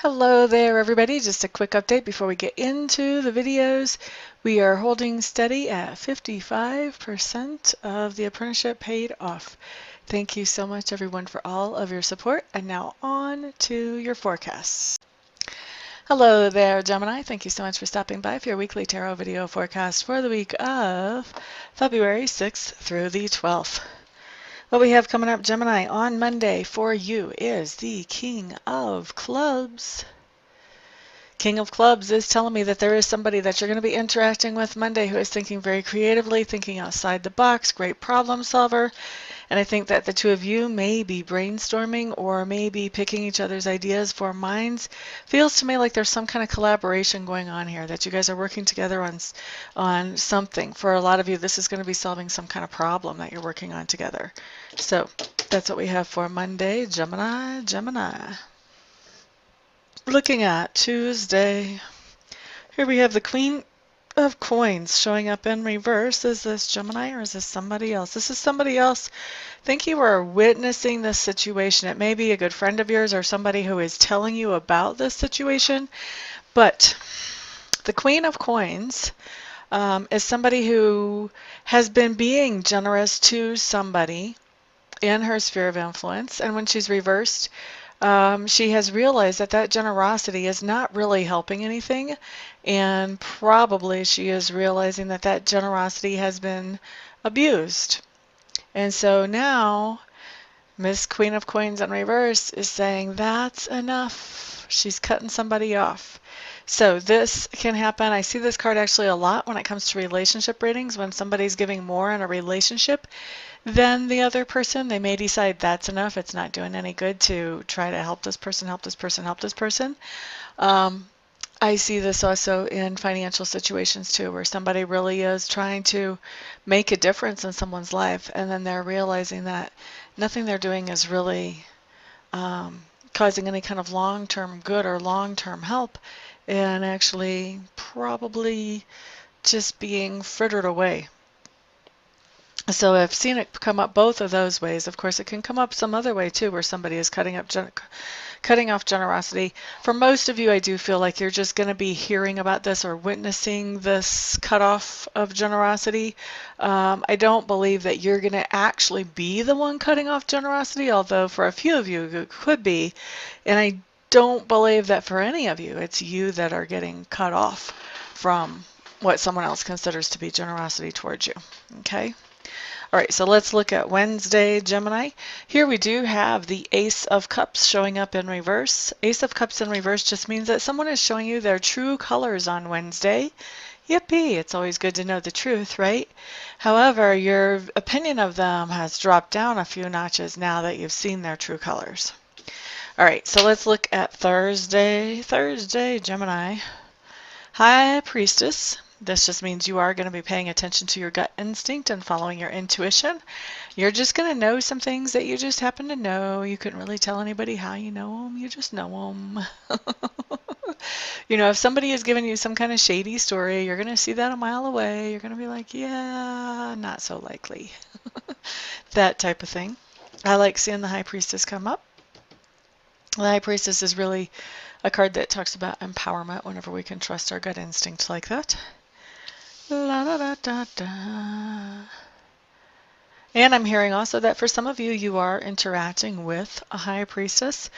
Hello there, everybody. Just a quick update before we get into the videos. We are holding steady at 55% of the apprenticeship paid off. Thank you so much, everyone, for all of your support. And now on to your forecasts. Hello there, Gemini. Thank you so much for stopping by for your weekly tarot video forecast for the week of February 6th through the 12th. What we have coming up, Gemini, on Monday for you is the King of Clubs. King of Clubs is telling me that there is somebody that you're going to be interacting with Monday who is thinking very creatively, thinking outside the box, great problem solver. And I think that the two of you may be brainstorming or maybe picking each other's ideas for minds. Feels to me like there's some kind of collaboration going on here, that you guys are working together on something. For a lot of you, this is going to be solving some kind of problem that you're working on together. So that's what we have for Monday, Gemini. Looking at Tuesday, here we have the Queen of Coins showing up in reverse. Is this Gemini or is this somebody else? This is somebody else. I think you are witnessing this situation. It may be a good friend of yours or somebody who is telling you about this situation, but the Queen of Coins is somebody who has been being generous to somebody in her sphere of influence, and when she's reversed, she has realized that that generosity is not really helping anything, and probably she is realizing that that generosity has been abused. And so now Miss Queen of Coins in reverse is saying that's enough. She's cutting somebody off. So this can happen. I see this card actually a lot when it comes to relationship readings. When somebody's giving more in a relationship than the other person, they may decide that's enough. It's not doing any good to try to help this person, help this person, help this person. I see this also in financial situations too, where somebody really is trying to make a difference in someone's life, and then they're realizing that nothing they're doing is really causing any kind of long-term good or long-term help, and actually probably just being frittered away. So I've seen it come up both of those ways. Of course, it can come up some other way too, where somebody is cutting off generosity. For most of you, I do feel like you're just going to be hearing about this or witnessing this cutoff of generosity. I don't believe that you're going to actually be the one cutting off generosity, although for a few of you it could be. And I don't believe that for any of you it's you that are getting cut off from what someone else considers to be generosity towards you. Okay? All right, so let's look at Wednesday, Gemini. Here we do have the Ace of Cups showing up in reverse. Ace of Cups in reverse just means that someone is showing you their true colors on Wednesday. Yippee, it's always good to know the truth, right? However, your opinion of them has dropped down a few notches now that you've seen their true colors. All right, so let's look at Thursday, Gemini. High Priestess. This just means you are going to be paying attention to your gut instinct and following your intuition. You're just going to know some things that you just happen to know. You couldn't really tell anybody how you know them. You just know them. You know, if somebody is giving you some kind of shady story, you're going to see that a mile away. You're going to be like, yeah, not so likely. That type of thing. I like seeing the High Priestess come up. The High Priestess is really a card that talks about empowerment whenever we can trust our gut instinct like that. La da da da da. And I'm hearing also that for some of you, you are interacting with a High Priestess.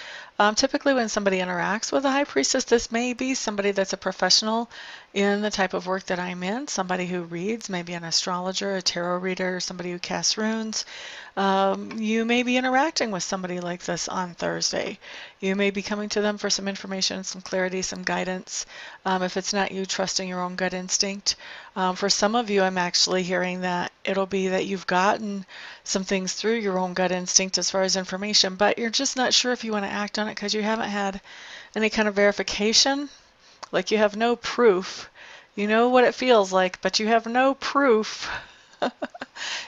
Typically when somebody interacts with a High Priestess, this may be somebody that's a professional in the type of work that I'm in, somebody who reads, maybe an astrologer, a tarot reader, somebody who casts runes. You may be interacting with somebody like this on Thursday. You may be coming to them for some information, some clarity, some guidance. If it's not you trusting your own gut instinct. For some of you, I'm actually hearing that it'll be that you've gotten some things through your own gut instinct as far as information, but you're just not sure if you want to act on it because you haven't had any kind of verification. Like you have no proof. You know what it feels like, but you have no proof.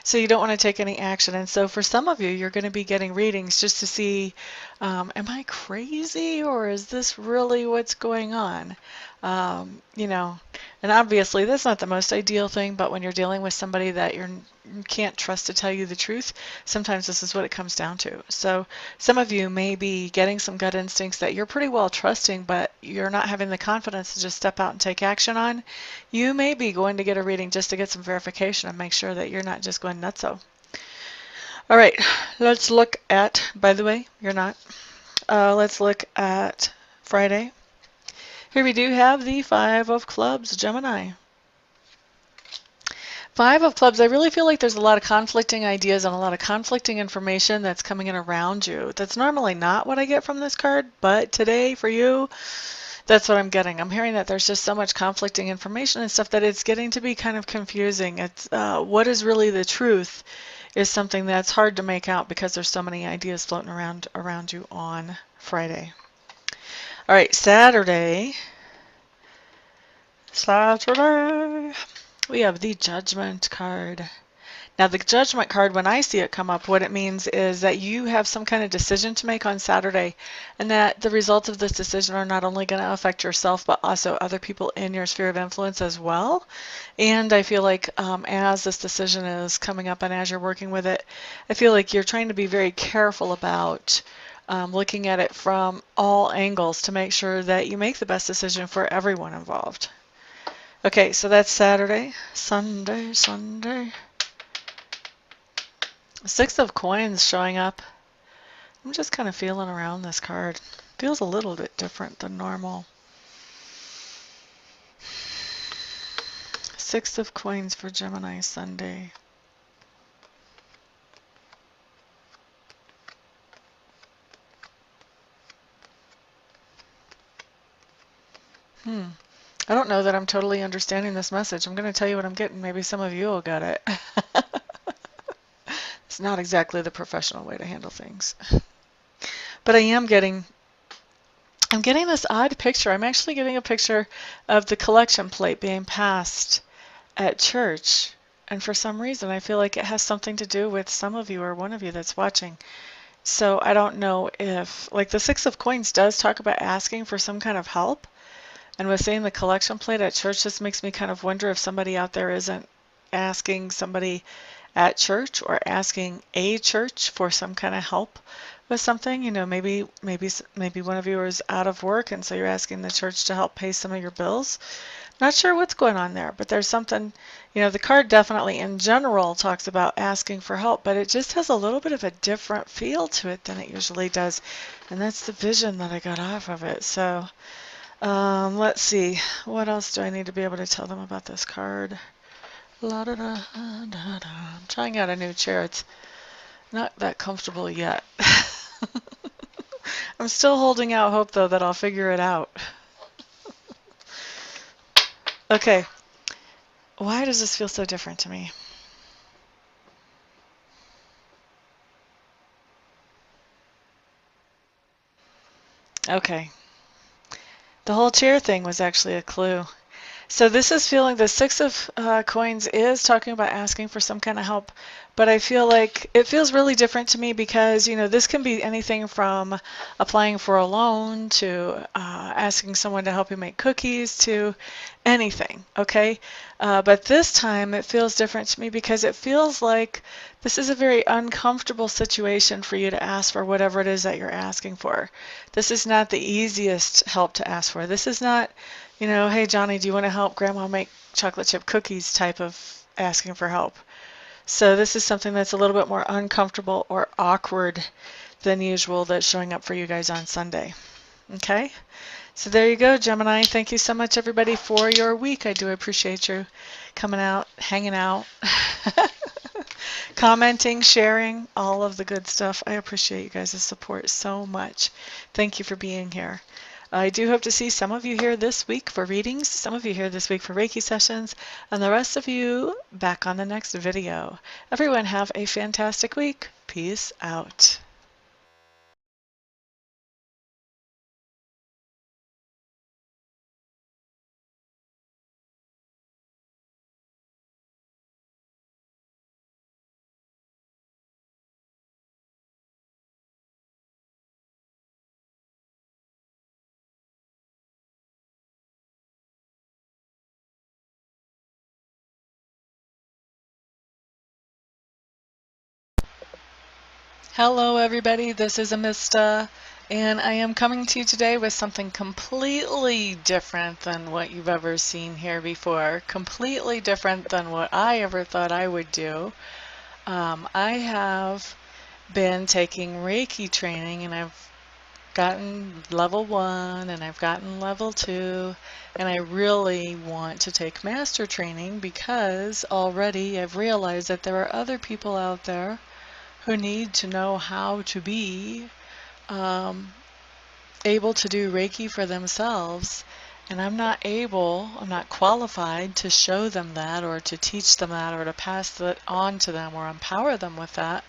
So you don't want to take any action. And so for some of you, you're going to be getting readings just to see, am I crazy or is this really what's going on? You know, And obviously, that's not the most ideal thing, but when you're dealing with somebody that you can't trust to tell you the truth, sometimes this is what it comes down to. So some of you may be getting some gut instincts that you're pretty well trusting, but you're not having the confidence to just step out and take action on. You may be going to get a reading just to get some verification and make sure that you're not just going nutso. All right, let's look at, by the way, you're not. Let's look at Friday. Here we do have the Five of Clubs, Gemini. Five of Clubs, I really feel like there's a lot of conflicting ideas and a lot of conflicting information that's coming in around you. That's normally not what I get from this card, but today for you, that's what I'm getting. I'm hearing that there's just so much conflicting information and stuff that it's getting to be kind of confusing. It's what is really the truth is something that's hard to make out because there's so many ideas floating around you on Friday. All right, Saturday. We have the Judgment card. Now, the Judgment card, when I see it come up, what it means is that you have some kind of decision to make on Saturday, and that the results of this decision are not only going to affect yourself, but also other people in your sphere of influence as well. And I feel like as this decision is coming up and as you're working with it, I feel like you're trying to be very careful about looking at it from all angles to make sure that you make the best decision for everyone involved. Okay, so that's Saturday. Sunday. Six of Coins showing up. I'm just kind of feeling around this card. Feels a little bit different than normal. Six of Coins for Gemini Sunday. I don't know that I'm totally understanding this message. I'm going to tell you what I'm getting. Maybe some of you will get it. It's not exactly the professional way to handle things. But I'm getting this odd picture. I'm actually getting a picture of the collection plate being passed at church. And for some reason, I feel like it has something to do with some of you or one of you that's watching. So I don't know if, like the Six of Coins does talk about asking for some kind of help. And with saying the collection plate at church, this makes me kind of wonder if somebody out there isn't asking somebody at church or asking a church for some kind of help with something. You know, maybe one of you is out of work, and so you're asking the church to help pay some of your bills. Not sure what's going on there, but there's something, you know, the card definitely in general talks about asking for help, but it just has a little bit of a different feel to it than it usually does. And that's the vision that I got off of it. So let's see. What else do I need to be able to tell them about this card? La da da da da. I'm trying out a new chair. It's not that comfortable yet. I'm still holding out hope, though, that I'll figure it out. Okay. Why does this feel so different to me? Okay. The whole chair thing was actually a clue. So this is feeling the Six of Coins is talking about asking for some kind of help, but I feel like it feels really different to me because, you know, this can be anything from applying for a loan to asking someone to help you make cookies to anything, okay? But this time it feels different to me because it feels like this is a very uncomfortable situation for you to ask for whatever it is that you're asking for. This is not the easiest help to ask for. This is not, you know, hey, Johnny, do you want to help Grandma make chocolate chip cookies type of asking for help. So this is something that's a little bit more uncomfortable or awkward than usual that's showing up for you guys on Sunday. Okay? So there you go, Gemini. Thank you so much, everybody, for your week. I do appreciate you coming out, hanging out, commenting, sharing, all of the good stuff. I appreciate you guys' support so much. Thank you for being here. I do hope to see some of you here this week for readings, some of you here this week for Reiki sessions, and the rest of you back on the next video. Everyone have a fantastic week. Peace out. Hello everybody, this is Amista, and I am coming to you today with something completely different than what you've ever seen here before, completely different than what I ever thought I would do. I have been taking Reiki training, and I've gotten level 1 and I've gotten level 2, and I really want to take master training because already I've realized that there are other people out there who need to know how to be um, able to do Reiki for themselves. And I'm not qualified to show them that or to teach them that or to pass that on to them or empower them with that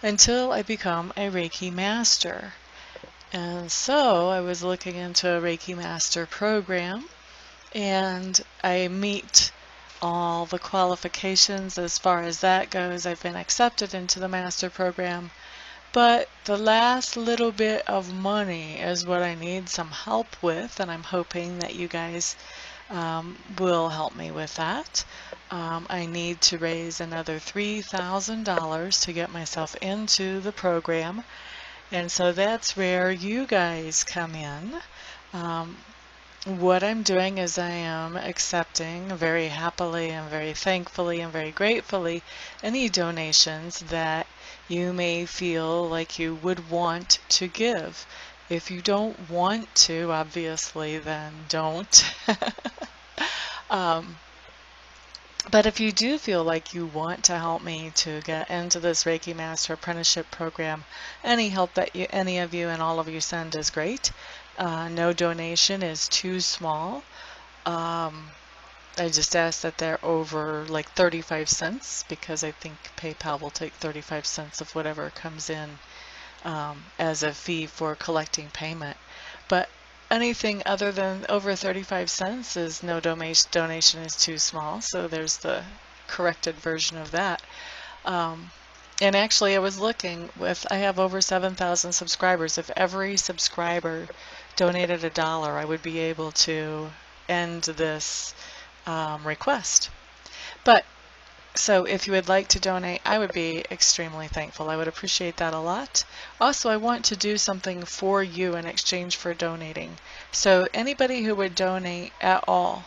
until I become a Reiki master. And so I was looking into a Reiki Master Program, and I meet all the qualifications as far as that goes. I've been accepted into the Master Program, but the last little bit of money is what I need some help with, and I'm hoping that you guys will help me with that. I need to raise another $3,000 to get myself into the program, and so that's where you guys come in. Um, what I'm doing is I am accepting very happily and very thankfully and very gratefully any donations that you may feel like you would want to give. If you don't want to, obviously, then don't. um, but if you do feel like you want to help me to get into this Reiki Master Apprenticeship Program, any help that any of you and all of you send is great. No donation is too small. I just ask that they're over like 35 cents because I think PayPal will take 35 cents of whatever comes in as a fee for collecting payment. But anything other than over 35 cents is no donation is too small. So there's the corrected version of that. And actually, I was looking I have over 7,000 subscribers. If every subscriber donated $1, I would be able to end this request. But so if you would like to donate, I would be extremely thankful. I would appreciate that a lot. Also, I want to do something for you in exchange for donating. So anybody who would donate at all,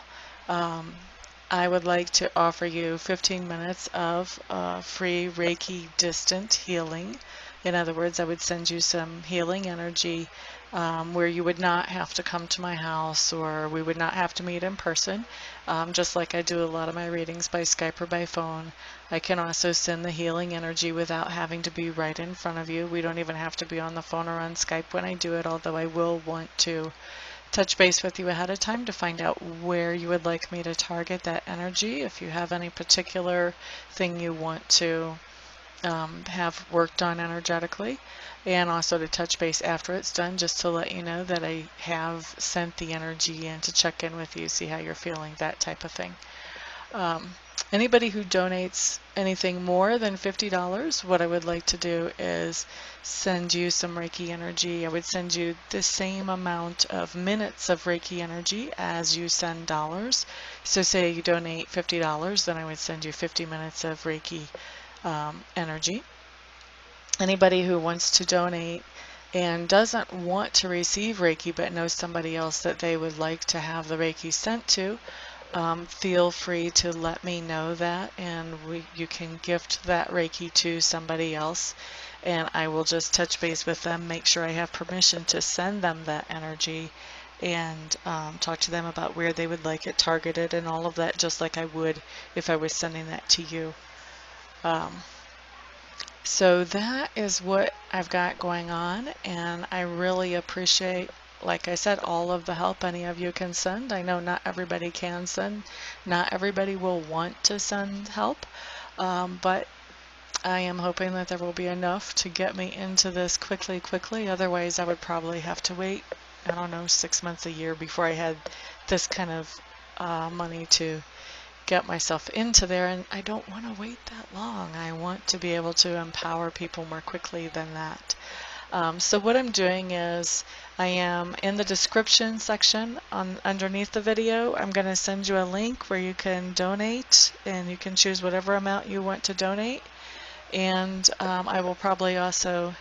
I would like to offer you 15 minutes of free Reiki distant healing. In other words, I would send you some healing energy where you would not have to come to my house or we would not have to meet in person. Just like I do a lot of my readings by Skype or by phone. I can also send the healing energy without having to be right in front of you. We don't even have to be on the phone or on Skype when I do it, although I will want to touch base with you ahead of time to find out where you would like me to target that energy. If you have any particular thing you want to have worked on energetically, and also to touch base after it's done just to let you know that I have sent the energy in to check in with you, see how you're feeling, that type of thing. Anybody who donates anything more than $50, what I would like to do is send you some Reiki energy. I would send you the same amount of minutes of Reiki energy as you send dollars. So say you donate $50, then I would send you 50 minutes of Reiki energy. Anybody who wants to donate and doesn't want to receive Reiki but knows somebody else that they would like to have the Reiki sent to, feel free to let me know that, and you can gift that Reiki to somebody else, and I will just touch base with them, make sure I have permission to send them that energy, and talk to them about where they would like it targeted and all of that, just like I would if I was sending that to you. So that is what I've got going on, and I really appreciate, like I said, all of the help any of you can send. I know not everybody can send, not everybody will want to send help, but I am hoping that there will be enough to get me into this quickly. Otherwise, I would probably have to wait, I don't know, 6 months, a year before I had this kind of money to get myself into there, and I don't want to wait that long. I want to be able to empower people more quickly than that. So what I'm doing is I am in the description section underneath the video. I'm going to send you a link where you can donate, and you can choose whatever amount you want to donate. And I will probably also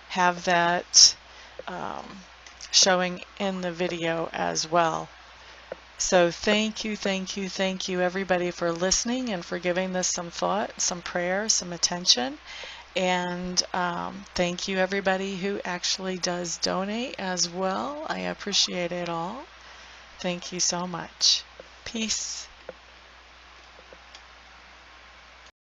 have that showing in the video as well. So thank you, thank you, thank you everybody for listening and for giving this some thought, some prayer, some attention. And thank you everybody who actually does donate as well. I appreciate it all. Thank you so much. Peace.